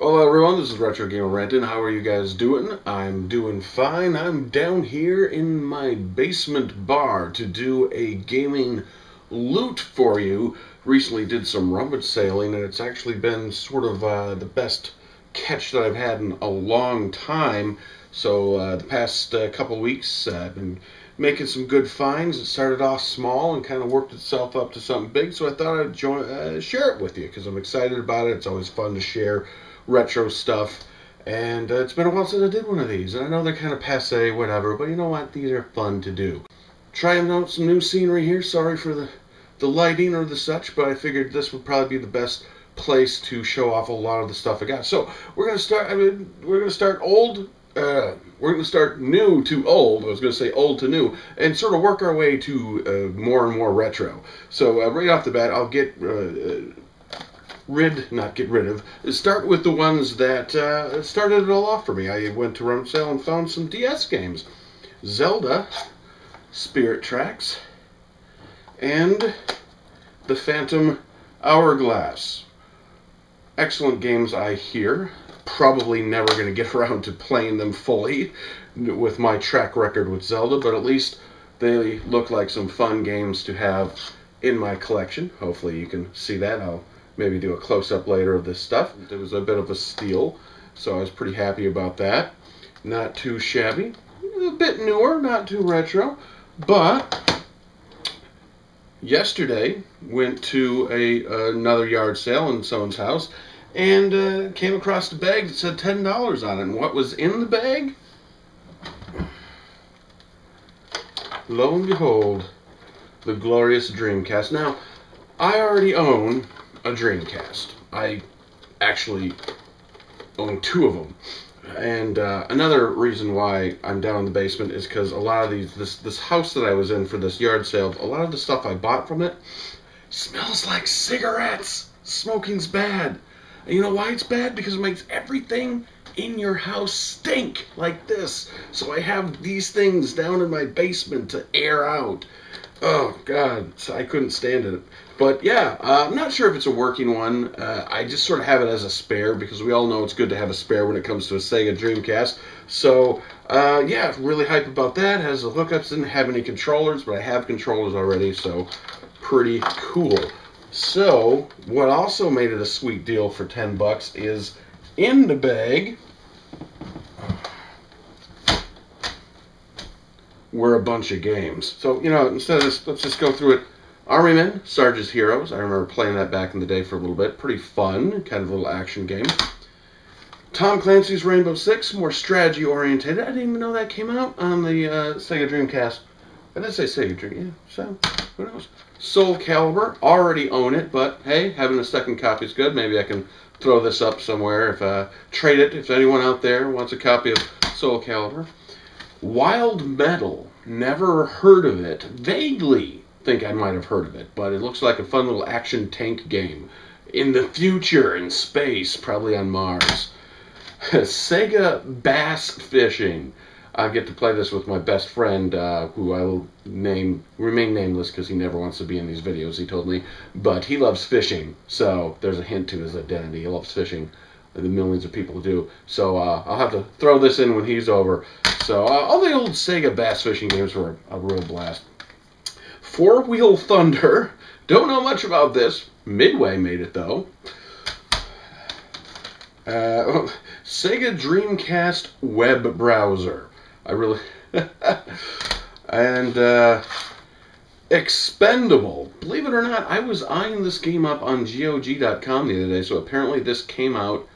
Hello everyone, this is Retro Gamer Ranting. How are you guys doing? I'm doing fine. I'm down here in my basement bar to do a gaming loot for you. Recently did some rummage sailing and it's actually been sort of the best catch that I've had in a long time. So the past couple weeks I've been making some good finds. It started off small and kind of worked itself up to something big, so I thought I'd share it with you because I'm excited about it. It's always fun to share retro stuff, and it's been a while since I did one of these, and I know they're kind of passe, whatever, but you know what, these are fun to do. Trying out some new scenery here. Sorry for the lighting or the such, but I figured this would probably be the best place to show off a lot of the stuff I got. So we're gonna start. We're gonna start old. We're going to start new to old. I was going to say old to new, and sort of work our way to more and more retro. So right off the bat, I'll start with the ones that started it all off for me. I went to Rummage Sale and found some DS games. Zelda, Spirit Tracks, and The Phantom Hourglass. Excellent games, I hear. Probably never going to get around to playing them fully with my track record with Zelda, but at least they look like some fun games to have in my collection. Hopefully you can see that. I'll maybe do a close-up later of this stuff. It was a bit of a steal, so I was pretty happy about that. Not too shabby. A bit newer, not too retro, but yesterday went to another yard sale in someone's house and came across a bag that said $10 on it. And what was in the bag? Lo and behold, the glorious Dreamcast. Now, I already own a Dreamcast. I actually own two of them. And another reason why I'm down in the basement is because a lot of this house that I was in for this yard sale, a lot of the stuff I bought from it smells like cigarettes. Smoking's bad. And you know why it's bad? Because it makes everything in your house stink like this. So I have these things down in my basement to air out. Oh, God. So I couldn't stand it. But, yeah, I'm not sure if it's a working one. I just sort of have it as a spare because we all know it's good to have a spare when it comes to a Sega Dreamcast. So, yeah, really hype about that. Has the hookups. Didn't have any controllers, but I have controllers already, so pretty cool. So, what also made it a sweet deal for $10 is in the bag were a bunch of games. So, you know, instead of this, let's just go through it. Army Men, Sarge's Heroes. I remember playing that back in the day for a little bit. Pretty fun, kind of a little action game. Tom Clancy's Rainbow Six, more strategy oriented. I didn't even know that came out on the Sega Dreamcast. I did say Sega Dream, yeah, so who knows. Soul Calibur, already own it, but hey, having a second copy is good. Maybe I can throw this up somewhere, trade it, if anyone out there wants a copy of Soul Calibur. Wild Metal, never heard of it. Vaguely think I might have heard of it, but it looks like a fun little action tank game. In the future, in space, probably on Mars. Sega Bass Fishing. I get to play this with my best friend, who I will remain nameless because he never wants to be in these videos, he told me. But he loves fishing, so there's a hint to his identity. He loves fishing, the millions of people do. So I'll have to throw this in when he's over. So all the old Sega Bass Fishing games were a real blast. Four Wheel Thunder. Don't know much about this. Midway made it, though. Sega Dreamcast web browser. I really... and, Expendable. Believe it or not, I was eyeing this game up on GOG.com the other day, so apparently this came out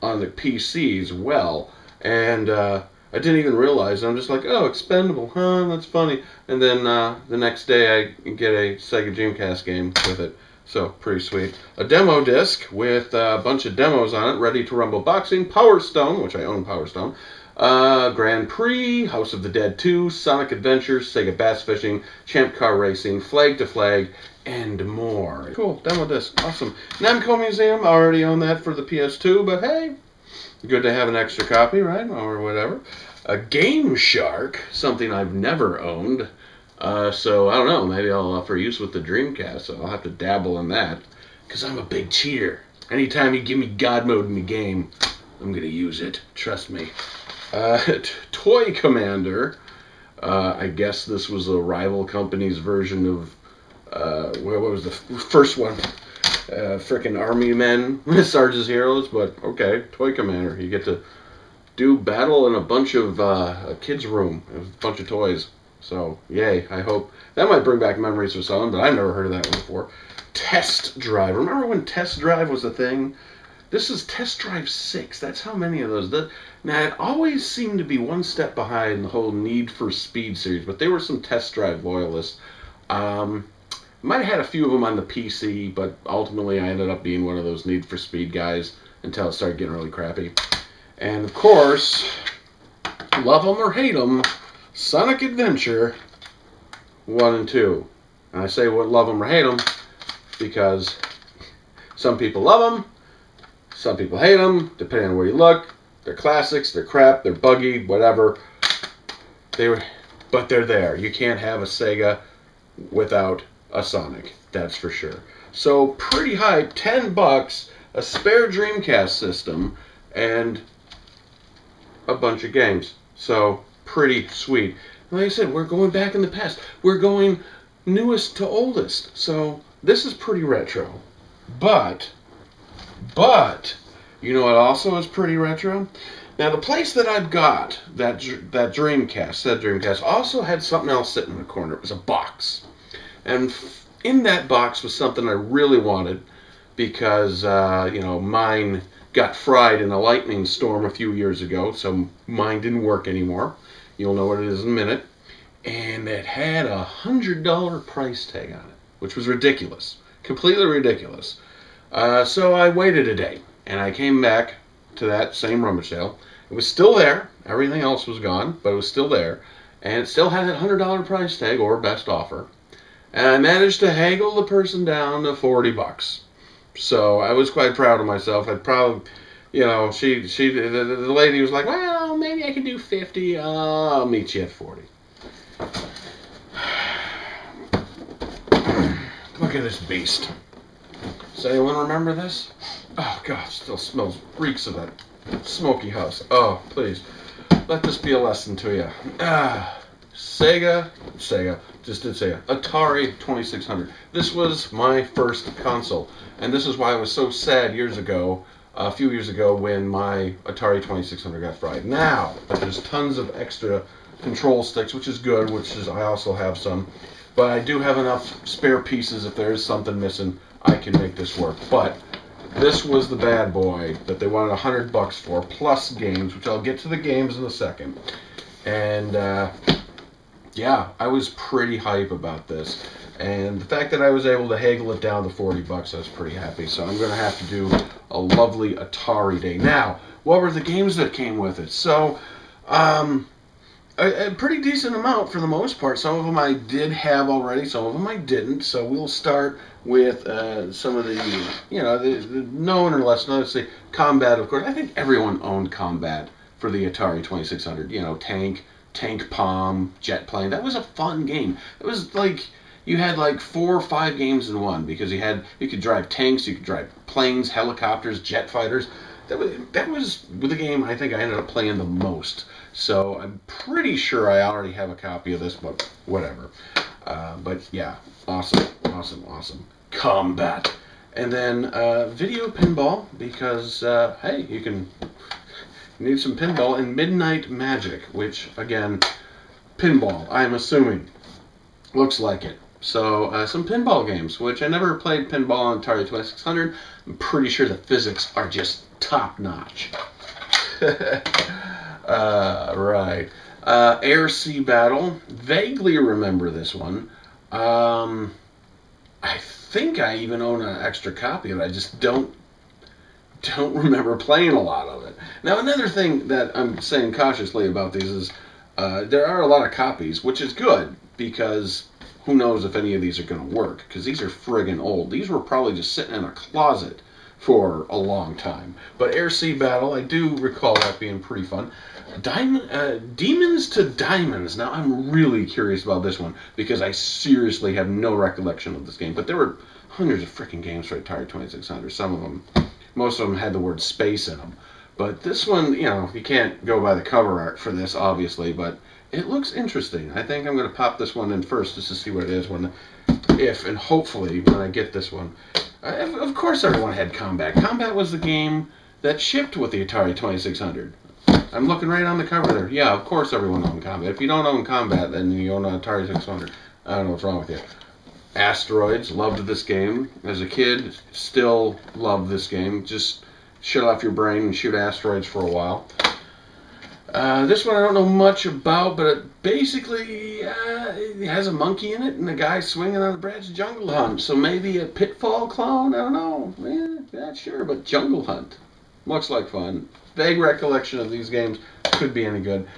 on the PC as well. And, I didn't even realize. I'm just like, oh, Expendable, huh, that's funny. And then, the next day I get a Sega Dreamcast game with it. So, pretty sweet. A demo disc with a bunch of demos on it. Ready to Rumble Boxing, Power Stone, which I own Power Stone. Grand Prix, House of the Dead 2, Sonic Adventures, Sega Bass Fishing, Champ Car Racing, Flag to Flag, and more. Cool, demo disc, awesome. Namco Museum, I already own that for the PS2, but hey, good to have an extra copy, right, or whatever. A Game Shark, something I've never owned, so I don't know, maybe I'll offer use with the Dreamcast, so I'll have to dabble in that, because I'm a big cheater. Anytime you give me God mode in the game, I'm going to use it. Trust me. Toy Commander. I guess this was a rival company's version of, what was the first one? Frickin' Army Men, Sarge's Heroes, but okay, Toy Commander. You get to do battle in a bunch of a kid's room, a bunch of toys. So, yay, I hope. That might bring back memories for someone, but I've never heard of that one before. Test Drive. Remember when Test Drive was a thing? This is Test Drive 6. That's how many of those. Now, it always seemed to be one step behind the whole Need for Speed series, but there were some Test Drive loyalists. Might have had a few of them on the PC, but ultimately I ended up being one of those Need for Speed guys until it started getting really crappy. And, of course, love them or hate them, Sonic Adventure 1 and 2. And I say what love them or hate them because some people love them, some people hate them, depending on where you look. They're classics, they're crap, they're buggy, whatever. But they're there. You can't have a Sega without a Sonic, that's for sure. So pretty hype, $10, a spare Dreamcast system, and a bunch of games. So pretty sweet. Like I said, we're going back in the past. We're going newest to oldest. So this is pretty retro. But, you know what also is pretty retro? Now the place that I've got that Dreamcast also had something else sitting in the corner. It was a box. And in that box was something I really wanted because, mine got fried in a lightning storm a few years ago, so mine didn't work anymore. You'll know what it is in a minute. And it had a $100 price tag on it, which was ridiculous. Completely ridiculous. So I waited a day, and I came back to that same rummage sale. It was still there. Everything else was gone, but it was still there. And it still had that $100 price tag, or best offer. And I managed to haggle the person down to $40. So I was quite proud of myself. I'd probably, the lady was like, well, maybe I can do 50. I'll meet you at 40. Look at this beast. Does anyone remember this? Oh, God, still smells, reeks of that smoky house. Oh, please. Let this be a lesson to you. Sega, just did Sega, Atari 2600. This was my first console, and this is why I was so sad a few years ago, when my Atari 2600 got fried. Now, there's tons of extra control sticks, which is good, I also have some, but I do have enough spare pieces. If there is something missing, I can make this work. But this was the bad boy that they wanted $100 for, plus games, which I'll get to the games in a second. And, yeah, I was pretty hype about this. And the fact that I was able to haggle it down to $40, I was pretty happy. So I'm going to have to do a lovely Atari day. Now, what were the games that came with it? So, a pretty decent amount for the most part. Some of them I did have already, some of them I didn't. So we'll start with some of the, the known or less known. Let's say Combat, of course. I think everyone owned Combat for the Atari 2600. Tank Palm, Jet Plane. That was a fun game. It was like you had like 4 or 5 games in one, because you could drive tanks, you could drive planes, helicopters, jet fighters. That was the game I think I ended up playing the most. So I'm pretty sure I already have a copy of this, but whatever. But yeah, awesome. Combat. And then video pinball, because hey, you need some pinball, and Midnight Magic, which, again, pinball, I'm assuming. Looks like it. So, some pinball games, which I never played pinball on Atari 2600. I'm pretty sure the physics are just top-notch. Right. Air Sea Battle. Vaguely remember this one. I think I even own an extra copy of it. I just don't remember playing a lot of it. Now, another thing that I'm saying cautiously about these is there are a lot of copies, which is good, because who knows if any of these are going to work, because these are friggin' old. These were probably just sitting in a closet for a long time. But Air Sea Battle, I do recall that being pretty fun. Demons to Diamonds. Now, I'm really curious about this one, because I seriously have no recollection of this game. But there were hundreds of freaking games for Atari 2600. Some of them Most of them had the word space in them. But this one, you know, you can't go by the cover art for this, obviously, but it looks interesting. I think I'm going to pop this one in first just to see what it is if and hopefully when I get this one. Of course everyone had Combat. Combat was the game that shipped with the Atari 2600. I'm looking right on the cover there. Yeah, of course everyone owned Combat. If you don't own Combat, then you own an Atari 600. I don't know what's wrong with you. Asteroids, loved this game. As a kid, still love this game. Just shut off your brain and shoot asteroids for a while. This one I don't know much about, but it basically it has a monkey in it and a guy swinging on a branch. Jungle Hunt, so maybe a Pitfall clone? I don't know. Not sure, but Jungle Hunt. Looks like fun. Vague recollection of these games. Could be any good.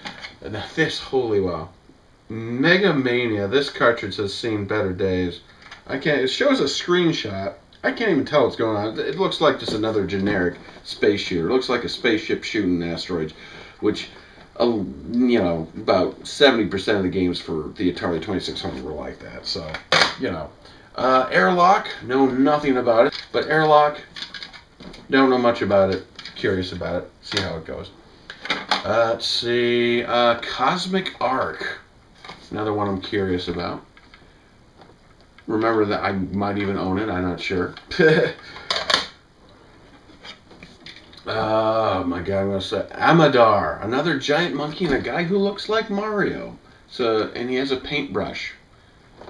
Now this, holy wow. Mega Mania. This cartridge has seen better days. It shows a screenshot. I can't even tell what's going on. It looks like just another generic space shooter. It looks like a spaceship shooting asteroids, which, you know, about 70% of the games for the Atari 2600 were like that. So, you know. Airlock, know nothing about it. But Airlock, don't know much about it. Curious about it. See how it goes. Let's see. Cosmic Arc. Another one I'm curious about. Remember that I might even own it. I'm not sure. Oh my god, I'm going to say Amadar. Another giant monkey and a guy who looks like Mario. And he has a paintbrush.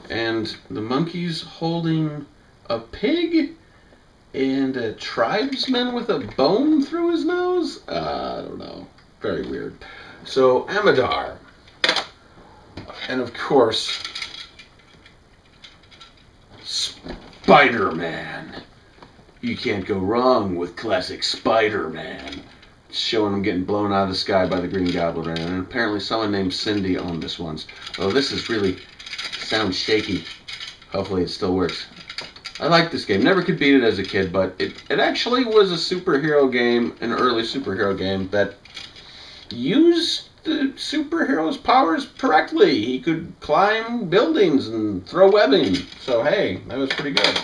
And the monkey's holding a pig and a tribesman with a bone through his nose? I don't know. Very weird. So, Amadar. And of course, Spider-Man. You can't go wrong with classic Spider-Man. Showing him getting blown out of the sky by the Green Goblin. And apparently someone named Cindy owned this once. Oh, this is really sounds shaky. Hopefully it still works. I like this game. Never could beat it as a kid, but it actually was a superhero game, an early superhero game that used the superhero's powers correctly. He could climb buildings and throw webbing. So hey, that was pretty good.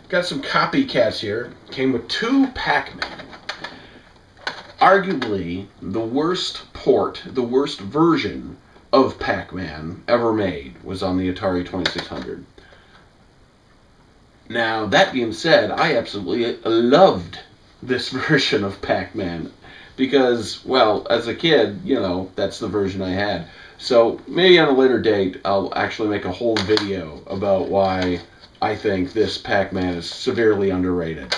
Got some copycats here. Came with 2 Pac-Man. Arguably the worst port, the worst version of Pac-Man ever made was on the Atari 2600. Now, that being said, I absolutely loved this version of Pac-Man because, well, as a kid, you know, that's the version I had. So maybe on a later date, I'll actually make a whole video about why I think this Pac-Man is severely underrated.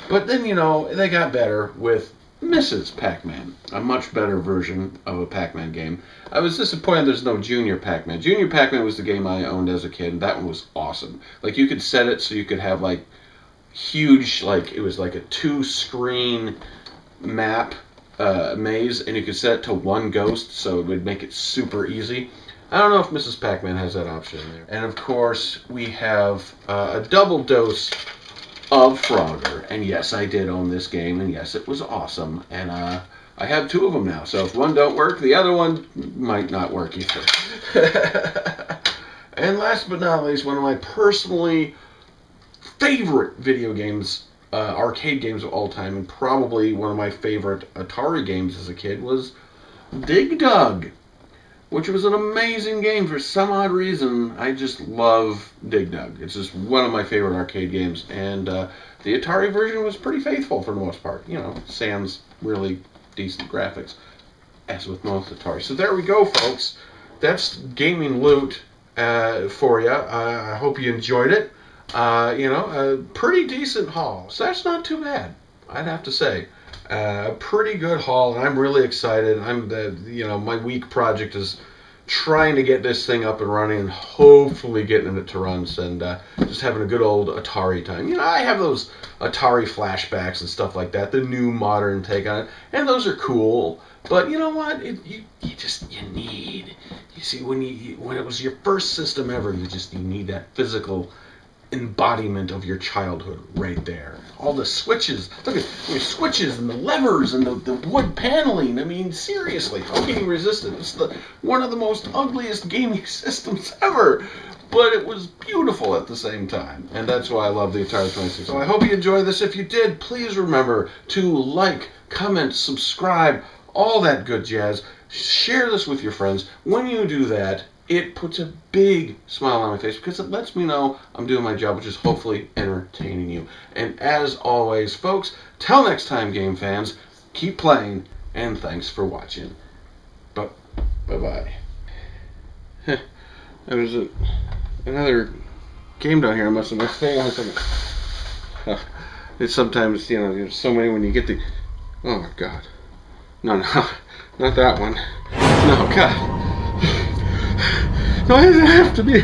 But then, you know, they got better with Mrs. Pac-Man, a much better version of a Pac-Man game. I was disappointed there's no Junior Pac-Man. Junior Pac-Man was the game I owned as a kid, and that one was awesome. Like, you could set it so you could have, like, huge, like, it was like a 2-screen map maze, and you could set it to 1 ghost, so it would make it super easy. I don't know if Mrs. Pac-Man has that option in there. And, of course, we have a double dose of Frogger, and yes, I did own this game, and yes, it was awesome, and I have 2 of them now, so if one don't work, the other one might not work either. And last but not least, one of my personally favorite video games, arcade games of all time, and probably one of my favorite Atari games as a kid was Dig Dug, which was an amazing game. For some odd reason, I just love Dig Dug. It's just one of my favorite arcade games, and the Atari version was pretty faithful for the most part. You know, sans really decent graphics, as with most Atari. So there we go, folks. That's gaming loot for you. I hope you enjoyed it. You know, a pretty decent haul. So that's not too bad, I'd have to say. A pretty good haul, and I'm really excited. You know, my week project is trying to get this thing up and running and hopefully getting it to run and just having a good old Atari time. You know, I have those Atari flashbacks and stuff like that, the new modern take on it, and those are cool. But you know what? You see, when it was your first system ever, you need that physical embodiment of your childhood right there. All the switches. Look at the switches and the levers and the wood paneling. I mean, seriously, how can you resist it? It's one of the most ugliest gaming systems ever. but it was beautiful at the same time. And that's why I love the Atari 2600. So I hope you enjoyed this. If you did, please remember to like, comment, subscribe, all that good jazz. Share this with your friends. When you do that, it puts a big smile on my face because it lets me know I'm doing my job, which is hopefully entertaining you. And as always, folks, till next time, game fans, keep playing, and thanks for watching. Bye-bye. There's another game down here I must have missed. Hang on a second. It's sometimes, you know, there's so many when you get the... Oh, my God. No, not that one. No, God. No, why does it have to be...